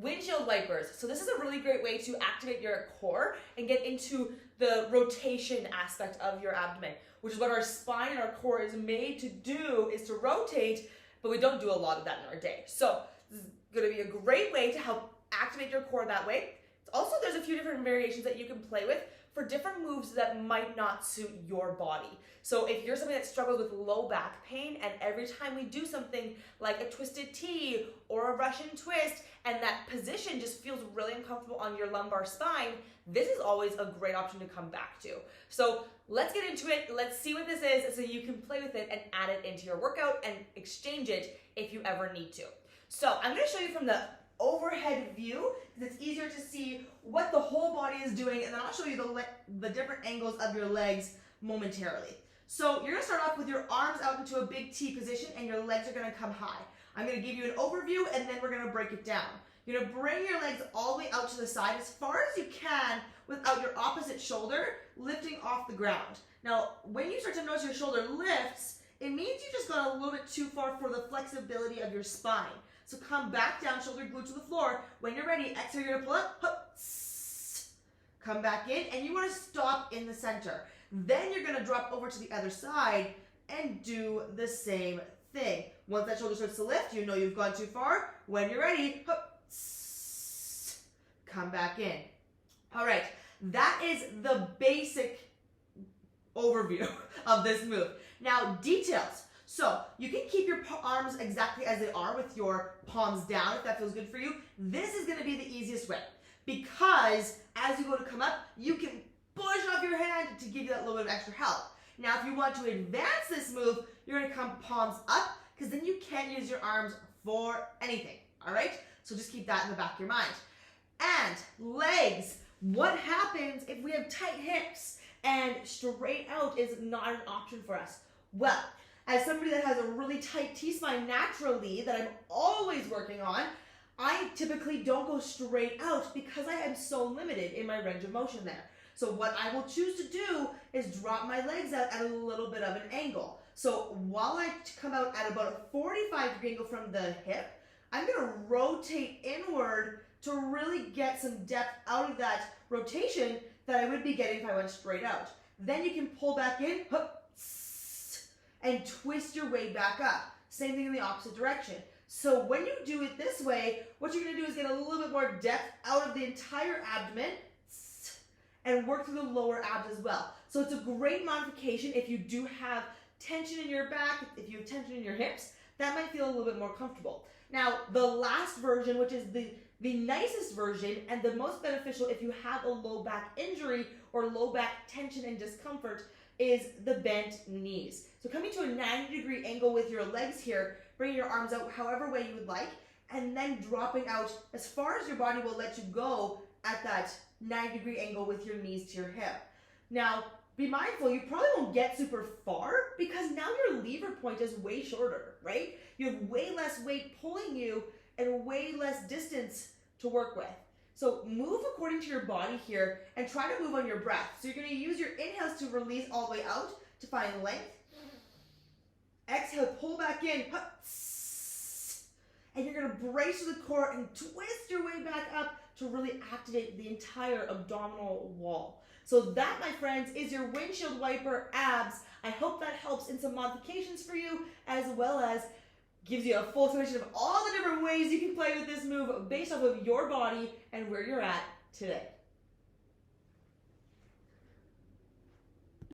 windshield wipers. So this is a really great way to activate your core and get into the rotation aspect of your abdomen, which is what our spine and our core is made to do, is to rotate, but we don't do a lot of that in our day. So this is going to be a great way to help activate your core that way. Also, there's a few different variations that you can play with for different moves that might not suit your body. So if you're somebody that struggles with low back pain, and every time we do something like a twisted T or a Russian twist, and that position just feels really uncomfortable on your lumbar spine, this is always a great option to come back to. So let's get into it. Let's see what this is so you can play with it and add it into your workout and exchange it if you ever need to. So I'm going to show you from the overhead view because it's easier to see what the whole body is doing, and then I'll show you the different angles of your legs momentarily. So you're going to start off with your arms out into a big T position and your legs are going to come high. I'm going to give you an overview and then we're going to break it down. You're going to bring your legs all the way out to the side as far as you can without your opposite shoulder lifting off the ground. Now, when you start to notice your shoulder lifts, it means you just gone a little bit too far for the flexibility of your spine. So come back down, shoulder glued to the floor. When you're ready, exhale, you're gonna pull up, hup, come back in, and you wanna stop in the center. Then you're gonna drop over to the other side and do the same thing. Once that shoulder starts to lift, you know you've gone too far. When you're ready, hup, come back in. All right, that is the basic overview of this move. Now, details. So you can keep your arms exactly as they are with your palms down if that feels good for you. This is going to be the easiest way because as you go to come up, you can push off your hand to give you that little bit of extra help. Now, if you want to advance this move, you're going to come palms up because then you can't use your arms for anything. All right? So just keep that in the back of your mind. And legs. What happens if we have tight hips and straight out is not an option for us? Well, as somebody that has a really tight T-spine naturally that I'm always working on, I typically don't go straight out because I am so limited in my range of motion there. So what I will choose to do is drop my legs out at a little bit of an angle. So while I come out at about a 45-degree angle from the hip, I'm going to rotate inward to really get some depth out of that rotation that I would be getting if I went straight out. Then you can pull back in, hup, and twist your way back up. Same thing in the opposite direction. So when you do it this way, what you're going to do is get a little bit more depth out of the entire abdomen and work through the lower abs as well. So it's a great modification if you do have tension in your back, if you have tension in your hips, that might feel a little bit more comfortable. Now, the last version, which is the nicest version and the most beneficial if you have a low back injury or low back tension and discomfort, is the bent knees. So coming to a 90-degree angle with your legs here, bringing your arms out however way you would like, and then dropping out as far as your body will let you go at that 90-degree angle with your knees to your hip. Now, be mindful, you probably won't get super far because now your lever point is way shorter, right? You have way less weight pulling you and way less distance to work with. So move according to your body here and try to move on your breath. So you're going to use your inhales to release all the way out to find length. Exhale, pull back in. And you're going to brace to the core and twist your way back up to really activate the entire abdominal wall. So that, my friends, is your windshield wiper abs. I hope that helps in some modifications for you, as well as gives you a full explanation of all the different ways you can play with this move based off of your body and where you're at today.